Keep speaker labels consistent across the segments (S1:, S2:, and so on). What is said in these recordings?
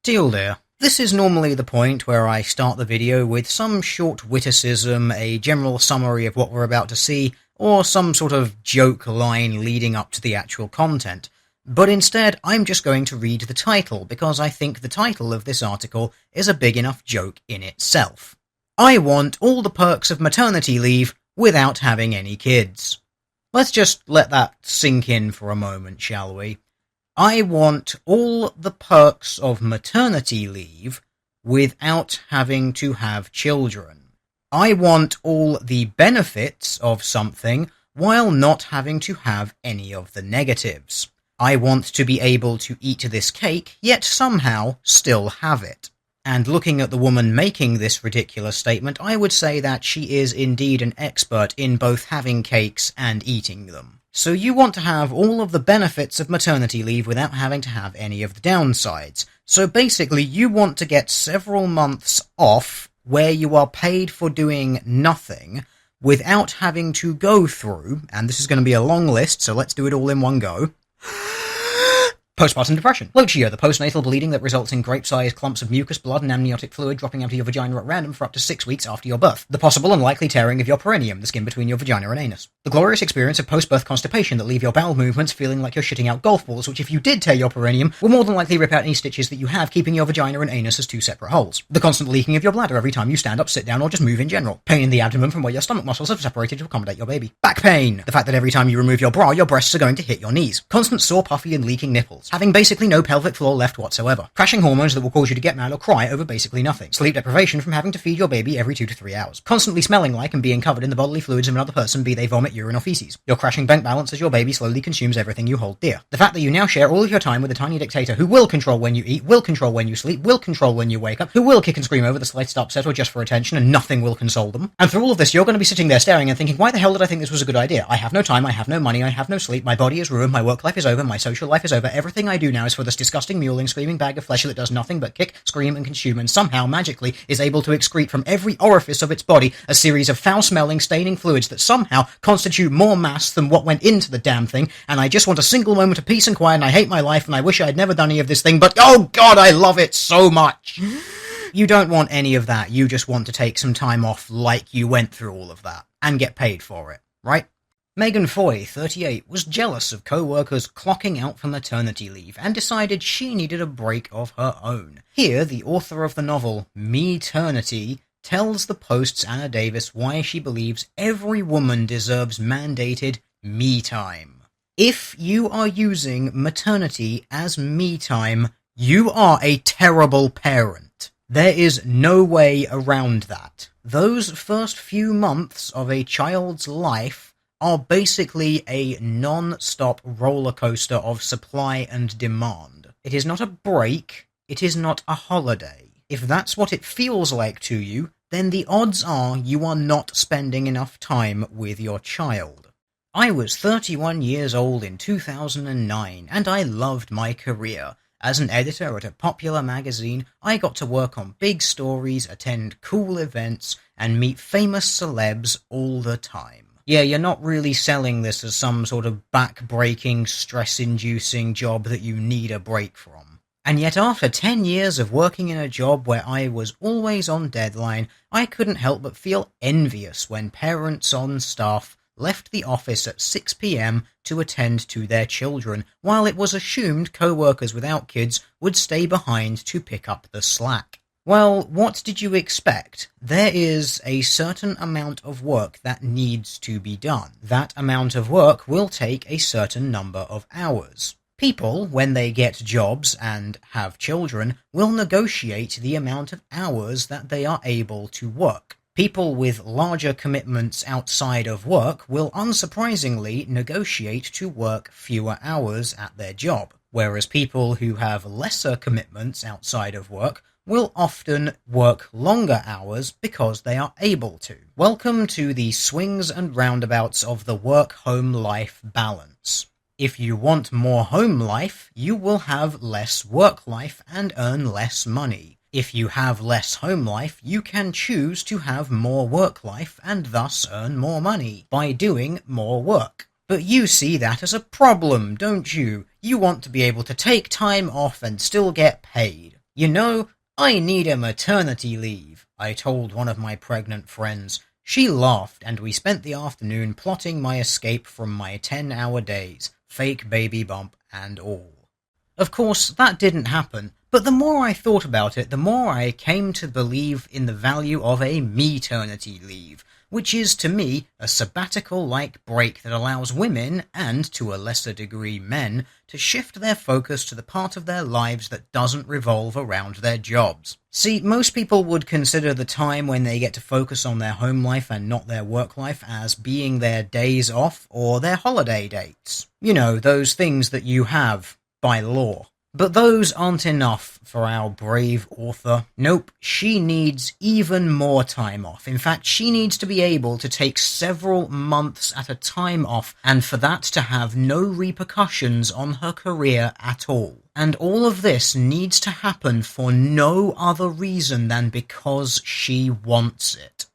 S1: Deal dear. This is normally the point where I start the video with some short witticism, a general summary of what we're about to see, or some sort of joke line leading up to the actual content. But instead, I'm just going to read the title, because I think the title of this article is a big enough joke in itself. I want all the perks of maternity leave without having any kids. Let's just let that sink in for a moment, shall we? I want all the perks of maternity leave without having to have children. I want all the benefits of something while not having to have any of the negatives. I want to be able to eat this cake, yet somehow still have it. And looking at the woman making this ridiculous statement, I would say that she is indeed an expert in both having cakes and eating them. So you want to have all of the benefits of maternity leave without having to have any of the downsides. So basically, you want to get several months off where you are paid for doing nothing without having to go through, and this is going to be a long list, so let's do it all in one go. Postpartum depression. Lochia, the postnatal bleeding that results in grape-sized clumps of mucus, blood, and amniotic fluid dropping out of your vagina at random for up to 6 weeks after your birth. The possible and likely tearing of your perineum, the skin between your vagina and anus. The glorious experience of post-birth constipation that leave your bowel movements feeling like you're shitting out golf balls, which if you did tear your perineum, will more than likely rip out any stitches that you have, keeping your vagina and anus as two separate holes. The constant leaking of your bladder every time you stand up, sit down, or just move in general. Pain in the abdomen from where your stomach muscles have separated to accommodate your baby. Back pain. The fact that every time you remove your bra, your breasts are going to hit your knees. Constant sore, puffy, and leaking nipples. Having basically no pelvic floor left whatsoever. Crashing hormones that will cause you to get mad or cry over basically nothing. Sleep deprivation from having to feed your baby every 2 to 3 hours. Constantly smelling like and being covered in the bodily fluids of another person, be they vomit, urine, or feces. Your crashing bank balance as your baby slowly consumes everything you hold dear. The fact that you now share all of your time with a tiny dictator who will control when you eat, will control when you sleep, will control when you wake up, who will kick and scream over the slightest upset or just for attention, and nothing will console them. And through all of this, you're going to be sitting there staring and thinking, why the hell did I think this was a good idea? I have no time, I have no money, I have no sleep, my body is ruined, my work life is over, my social life is over, everything I do now is for this disgusting mewling, screaming bag of flesh that does nothing but kick, scream, and consume, and somehow, magically, is able to excrete from every orifice of its body a series of foul-smelling, staining fluids that somehow constitute more mass than what went into the damn thing, and I just want a single moment of peace and quiet, and I hate my life, and I wish I had never done any of this thing, but oh god, I love it so much! You don't want any of that, you just want to take some time off like you went through all of that, and get paid for it, right? Megan Foy, 38, was jealous of co-workers clocking out for maternity leave and decided she needed a break of her own. Here, the author of the novel ME-TERNITY tells the Post's Anna Davis why she believes every woman deserves mandated me time. If you are using maternity as me time, you are a terrible parent. There is no way around that. Those first few months of a child's life are basically a non-stop roller coaster of supply and demand. It is not a break, it is not a holiday. If that's what it feels like to you, then the odds are you are not spending enough time with your child. I was 31 years old in 2009, and I loved my career. As an editor at a popular magazine, I got to work on big stories, attend cool events, and meet famous celebs all the time. Yeah, you're not really selling this as some sort of back-breaking, stress-inducing job that you need a break from. And yet after 10 years of working in a job where I was always on deadline, I couldn't help but feel envious when parents on staff left the office at 6 p.m. to attend to their children, while it was assumed co-workers without kids would stay behind to pick up the slack. Well, what did you expect? There is a certain amount of work that needs to be done. That amount of work will take a certain number of hours. People, when they get jobs and have children, will negotiate the amount of hours that they are able to work. People with larger commitments outside of work will unsurprisingly negotiate to work fewer hours at their job, whereas people who have lesser commitments outside of work will often work longer hours because they are able to. Welcome to the swings and roundabouts of the work-home life balance. If you want more home life, you will have less work life and earn less money. If you have less home life, you can choose to have more work life and thus earn more money by doing more work. But you see that as a problem, don't you? You want to be able to take time off and still get paid. "You know, I need a maternity leave," I told one of my pregnant friends. She laughed, and we spent the afternoon plotting my escape from my 10-hour days, fake baby bump and all. Of course, that didn't happen, but the more I thought about it, the more I came to believe in the value of a ME-TERNITY leave, which is, to me, a sabbatical-like break that allows women, and to a lesser degree men, to shift their focus to the part of their lives that doesn't revolve around their jobs. See, most people would consider the time when they get to focus on their home life and not their work life as being their days off or their holiday dates. You know, those things that you have by law. But those aren't enough for our brave author. Nope, she needs even more time off. In fact, she needs to be able to take several months at a time off, and for that to have no repercussions on her career at all. And all of this needs to happen for no other reason than because she wants it.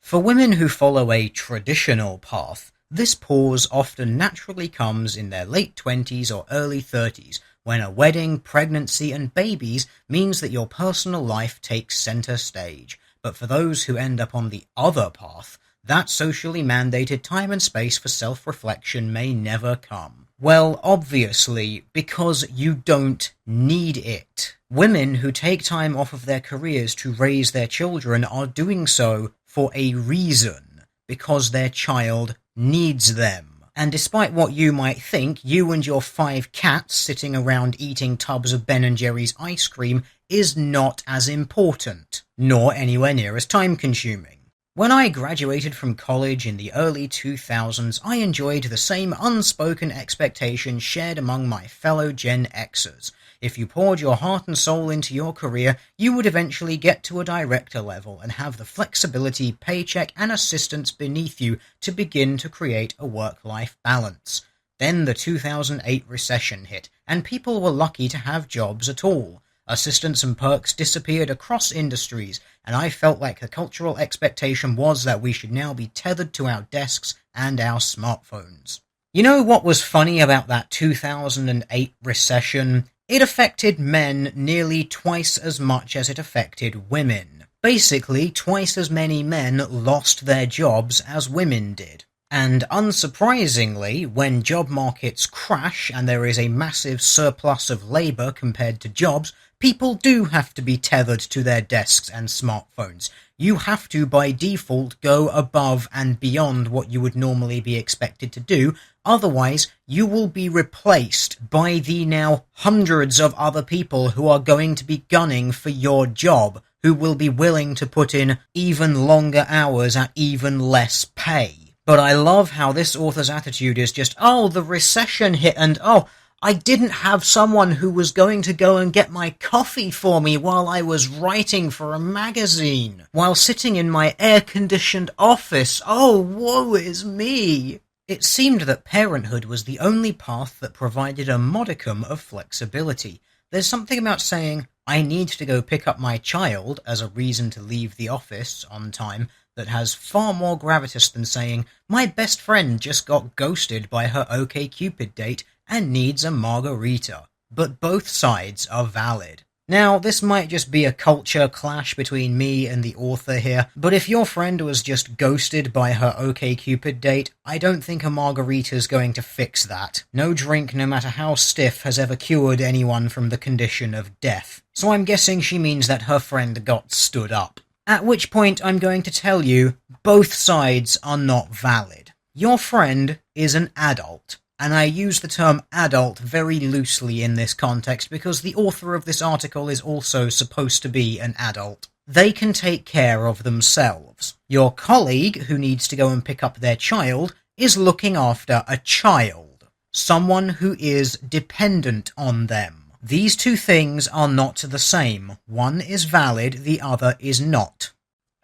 S1: For women who follow a traditional path, this pause often naturally comes in their late 20s or early 30s, when a wedding, pregnancy, and babies means that your personal life takes center stage. But for those who end up on the other path, that socially mandated time and space for self-reflection may never come. Well, obviously, because you don't need it. Women who take time off of their careers to raise their children are doing so for a reason, because their child needs them. And despite what you might think, you and your 5 cats sitting around eating tubs of Ben & Jerry's ice cream is not as important, nor anywhere near as time-consuming. When I graduated from college in the early 2000s, I enjoyed the same unspoken expectation shared among my fellow Gen Xers. If you poured your heart and soul into your career, you would eventually get to a director level and have the flexibility, paycheck, and assistance beneath you to begin to create a work-life balance. Then the 2008 recession hit, and people were lucky to have jobs at all. Assistance and perks disappeared across industries, and I felt like the cultural expectation was that we should now be tethered to our desks and our smartphones. You know what was funny about that 2008 recession? It affected men nearly twice as much as it affected women. Basically, twice as many men lost their jobs as women did. And unsurprisingly, when job markets crash and there is a massive surplus of labour compared to jobs, people do have to be tethered to their desks and smartphones. You have to, by default, go above and beyond what you would normally be expected to do. Otherwise, you will be replaced by the now hundreds of other people who are going to be gunning for your job, who will be willing to put in even longer hours at even less pay. But I love how this author's attitude is just, oh, the recession hit, and oh, I didn't have someone who was going to go and get my coffee for me while I was writing for a magazine, while sitting in my air-conditioned office. Oh, woe is me! It seemed that parenthood was the only path that provided a modicum of flexibility. There's something about saying, I need to go pick up my child as a reason to leave the office on time that has far more gravitas than saying, my best friend just got ghosted by her OkCupid date and needs a margarita. But both sides are valid. Now, this might just be a culture clash between me and the author here, but if your friend was just ghosted by her OkCupid date, I don't think a margarita's going to fix that. No drink, no matter how stiff, has ever cured anyone from the condition of death. So I'm guessing she means that her friend got stood up. At which point I'm going to tell you, both sides are not valid. Your friend is an adult. And I use the term adult very loosely in this context because the author of this article is also supposed to be an adult. They can take care of themselves. Your colleague, who needs to go and pick up their child, is looking after a child. Someone who is dependent on them. These two things are not the same. One is valid, the other is not.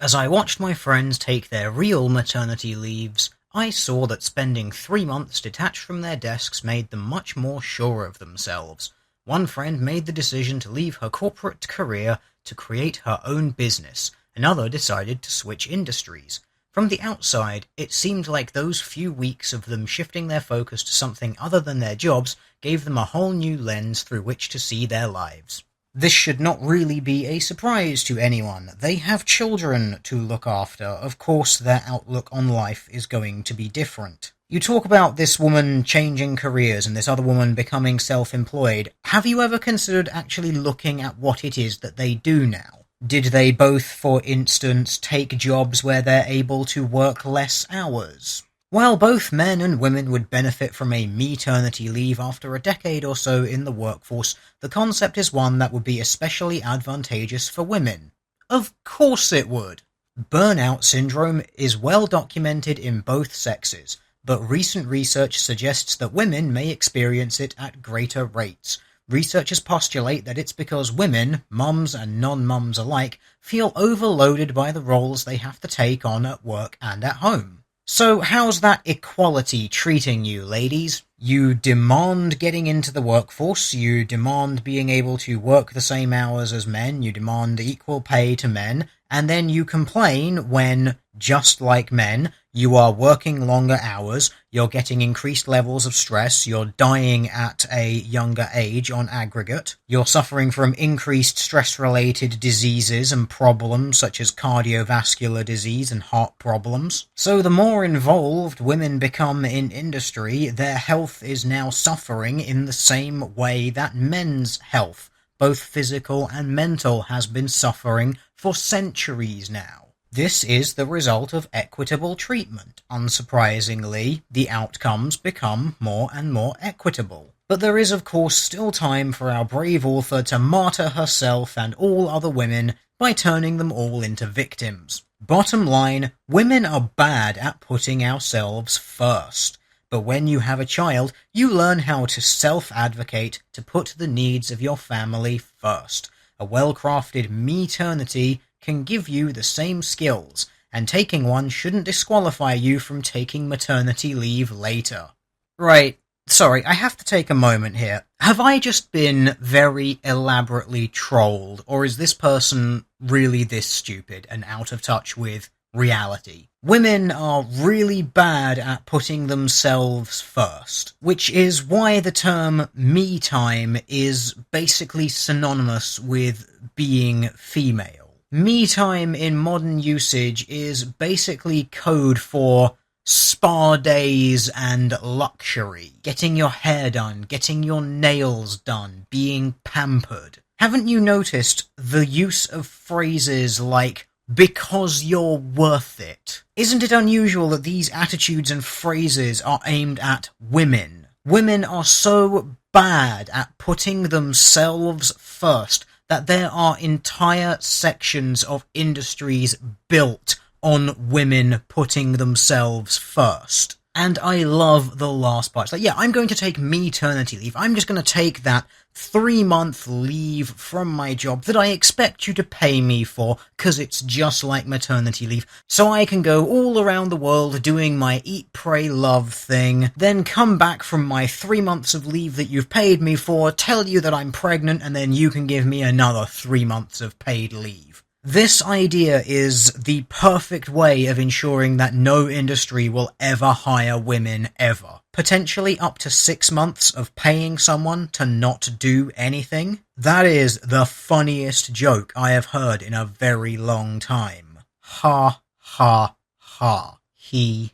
S1: As I watched my friends take their real maternity leaves, I saw that spending 3 months detached from their desks made them much more sure of themselves. One friend made the decision to leave her corporate career to create her own business. Another decided to switch industries. From the outside, it seemed like those few weeks of them shifting their focus to something other than their jobs gave them a whole new lens through which to see their lives. This should not really be a surprise to anyone. They have children to look after. Of course, their outlook on life is going to be different. You talk about this woman changing careers and this other woman becoming self-employed. Have you ever considered actually looking at what it is that they do now? Did they both, for instance, take jobs where they're able to work less hours? While both men and women would benefit from a maternity leave after a decade or so in the workforce, the concept is one that would be especially advantageous for women. Of course it would! Burnout syndrome is well documented in both sexes, but recent research suggests that women may experience it at greater rates. Researchers postulate that it's because women, mums and non-mums alike, feel overloaded by the roles they have to take on at work and at home. So how's that equality treating you, ladies? You demand getting into the workforce, you demand being able to work the same hours as men, you demand equal pay to men, and then you complain when, just like men, you are working longer hours, you're getting increased levels of stress, you're dying at a younger age on aggregate, you're suffering from increased stress-related diseases and problems such as cardiovascular disease and heart problems. So the more involved women become in industry, their health is now suffering in the same way that men's health, both physical and mental, has been suffering for centuries now. This is the result of equitable treatment. Unsurprisingly, the outcomes become more and more equitable. But there is of course still time for our brave author to martyr herself and all other women by turning them all into victims. Bottom line, women are bad at putting ourselves first. But when you have a child, you learn how to self-advocate to put the needs of your family first. A well-crafted ME-TERNITY can give you the same skills, and taking one shouldn't disqualify you from taking maternity leave later. Right, sorry, I have to take a moment here. Have I just been very elaborately trolled, or is this person really this stupid and out of touch with reality? Women are really bad at putting themselves first, which is why the term me time is basically synonymous with being female. Me time in modern usage is basically code for spa days and luxury. Getting your hair done, getting your nails done, being pampered. Haven't you noticed the use of phrases like, because you're worth it? Isn't it unusual that these attitudes and phrases are aimed at women? Women are so bad at putting themselves first that there are entire sections of industries built on women putting themselves first. And I love the last part. It's like, yeah, I'm going to take maternity leave. I'm just going to take that 3-month leave from my job that I expect you to pay me for, because it's just like maternity leave, so I can go all around the world doing my eat, pray, love thing, then come back from my 3 months of leave that you've paid me for, tell you that I'm pregnant, and then you can give me another 3 months of paid leave. This idea is the perfect way of ensuring that no industry will ever hire women ever. Potentially up to 6 months of paying someone to not do anything? That is the funniest joke I have heard in a very long time. Ha, ha, ha. He.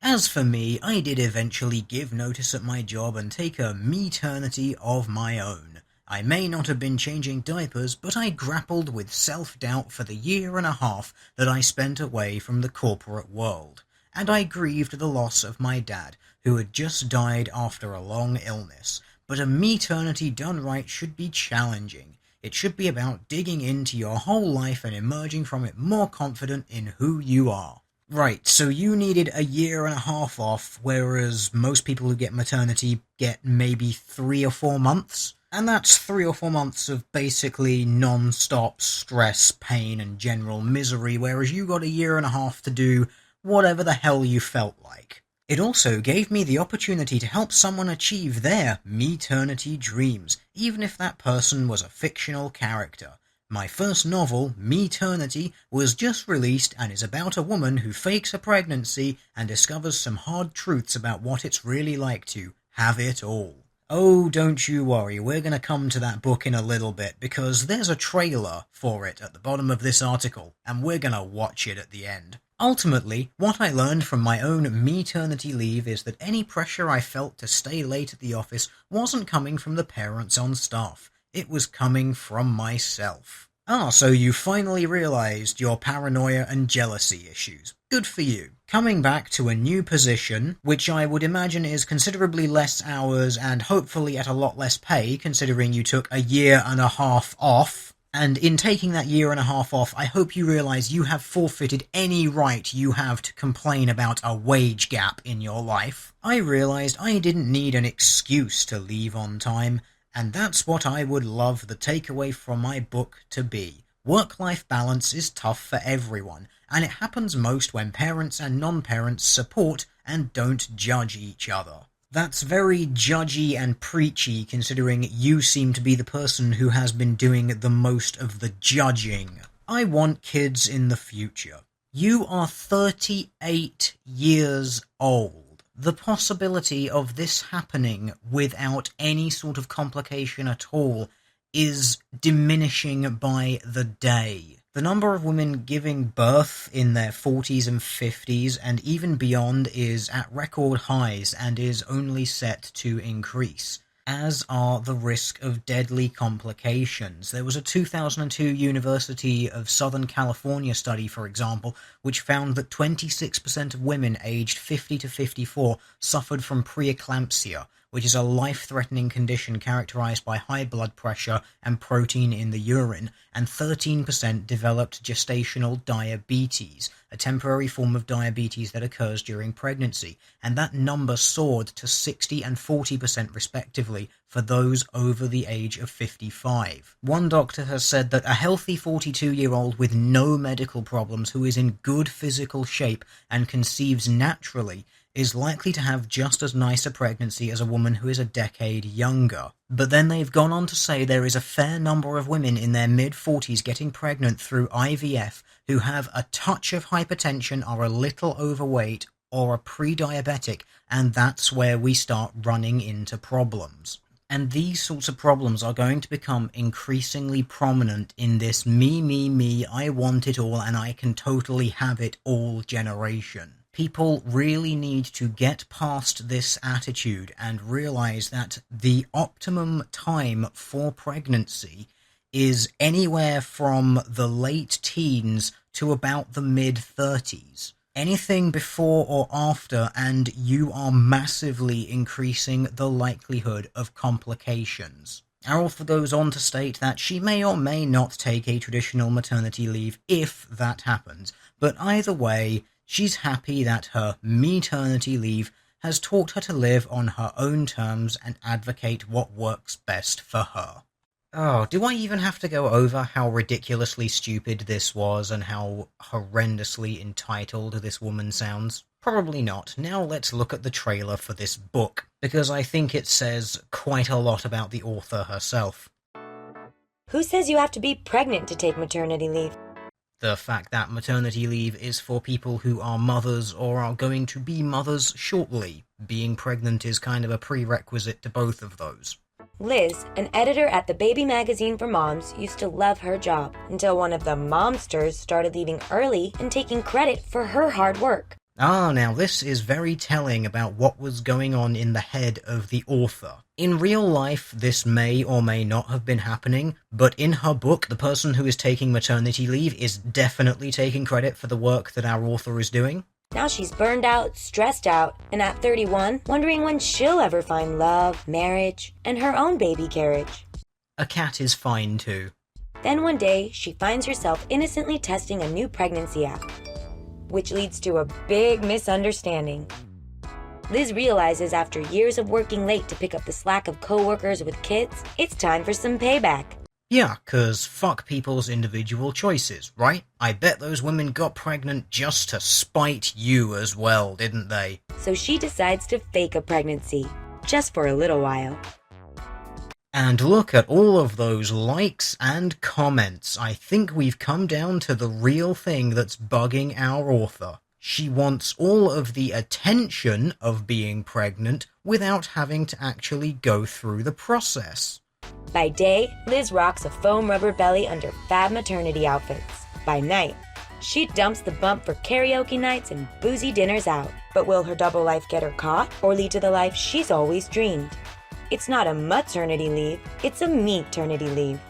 S1: As for me, I did eventually give notice at my job and take a maternity of my own. I may not have been changing diapers, but I grappled with self-doubt for the 1.5 years that I spent away from the corporate world, and I grieved the loss of my dad, who had just died after a long illness. But a maternity done right should be challenging. It should be about digging into your whole life and emerging from it more confident in who you are. Right, so you needed a 1.5 years off, whereas most people who get maternity get maybe 3 or 4 months? And that's 3 or 4 months of basically non-stop stress, pain, and general misery, whereas you got a 1.5 years to do whatever the hell you felt like. It also gave me the opportunity to help someone achieve their maternity dreams, even if that person was a fictional character. My first novel, Me-TERNITY, was just released and is about a woman who fakes a pregnancy and discovers some hard truths about what it's really like to have it all. Oh, don't you worry, we're going to come to that book in a little bit, because there's a trailer for it at the bottom of this article, and we're going to watch it at the end. Ultimately, what I learned from my own maternity leave is that any pressure I felt to stay late at the office wasn't coming from the parents on staff. It was coming from myself. So you finally realized your paranoia and jealousy issues. Good for you. Coming back to a new position, which I would imagine is considerably less hours and hopefully at a lot less pay, considering you took a year and a half off. And in taking that year and a half off, I hope you realize you have forfeited any right you have to complain about a wage gap in your life. I realized I didn't need an excuse to leave on time, and that's what I would love the takeaway from my book to be. Work-life balance is tough for everyone, and it happens most when parents and non-parents support and don't judge each other. That's very judgy and preachy, considering you seem to be the person who has been doing the most of the judging. I want kids in the future. You are 38 years old. The possibility of this happening without any sort of complication at all is diminishing by the day. The number of women giving birth in their 40s and 50s and even beyond is at record highs and is only set to increase, as are the risk of deadly complications. There was a 2002 University of Southern California study, for example, which found that 26% of women aged 50 to 54 suffered from preeclampsia, which is a life-threatening condition characterized by high blood pressure and protein in the urine, and 13% developed gestational diabetes, a temporary form of diabetes that occurs during pregnancy, and that number soared to 60 and 40% respectively for those over the age of 55. One doctor has said that a healthy 42-year-old with no medical problems who is in good physical shape and conceives naturally is likely to have just as nice a pregnancy as a woman who is a decade younger. But then they've gone on to say there is a fair number of women in their mid-40s getting pregnant through IVF who have a touch of hypertension, are a little overweight, or are pre-diabetic, and that's where we start running into problems. And these sorts of problems are going to become increasingly prominent in this me, I want it all and I can totally have it all generation. People really need to get past this attitude and realize that the optimum time for pregnancy is anywhere from the late teens to about the mid-30s. Anything before or after, and you are massively increasing the likelihood of complications. Our author goes on to state that she may or may not take a traditional maternity leave if that happens, but either way, she's happy that her ME-TERNITY leave has taught her to live on her own terms and advocate what works best for her. Oh, do I even have to go over how ridiculously stupid this was and how horrendously entitled this woman sounds? Probably not. Now let's look at the trailer for this book, because I think it says quite a lot about the author herself.
S2: Who says you have to be pregnant to take maternity leave?
S1: The fact that maternity leave is for people who are mothers or are going to be mothers shortly. Being pregnant is kind of a prerequisite to both of those.
S2: Liz, an editor at the baby magazine for moms, used to love her job until one of the momsters started leaving early and taking credit for her hard work.
S1: Now this is very telling about what was going on in the head of the author. In real life, this may or may not have been happening, but in her book, the person who is taking maternity leave is definitely taking credit for the work that our author is doing.
S2: Now she's burned out, stressed out, and at 31, wondering when she'll ever find love, marriage, and her own baby carriage.
S1: A cat is fine too.
S2: Then one day, she finds herself innocently testing a new pregnancy app, which leads to a big misunderstanding. Liz realizes after years of working late to pick up the slack of coworkers with kids, it's time for some payback.
S1: Yeah, 'cause fuck people's individual choices, right? I bet those women got pregnant just to spite you as well, didn't they?
S2: So she decides to fake a pregnancy, just for a little while.
S1: And look at all of those likes and comments. I think we've come down to the real thing that's bugging our author. She wants all of the attention of being pregnant without having to actually go through the process.
S2: By day, Liz rocks a foam rubber belly under fab maternity outfits. By night, she dumps the bump for karaoke nights and boozy dinners out. But will her double life get her caught or lead to the life she's always dreamed? It's not a maternity leave, it's a me-ternity leave.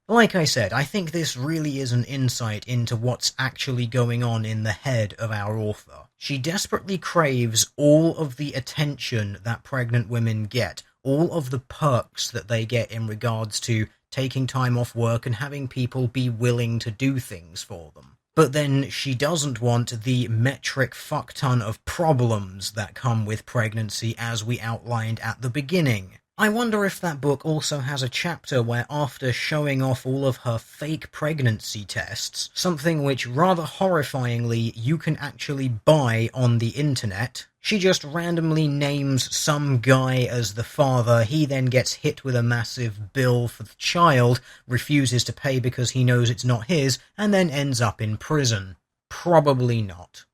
S1: Like I said, I think this really is an insight into what's actually going on in the head of our author. She desperately craves all of the attention that pregnant women get, all of the perks that they get in regards to taking time off work and having people be willing to do things for them. But then she doesn't want the metric fuckton of problems that come with pregnancy as we outlined at the beginning. I wonder if that book also has a chapter where, after showing off all of her fake pregnancy tests, something which rather horrifyingly you can actually buy on the internet, she just randomly names some guy as the father, he then gets hit with a massive bill for the child, refuses to pay because he knows it's not his, and then ends up in prison. Probably not.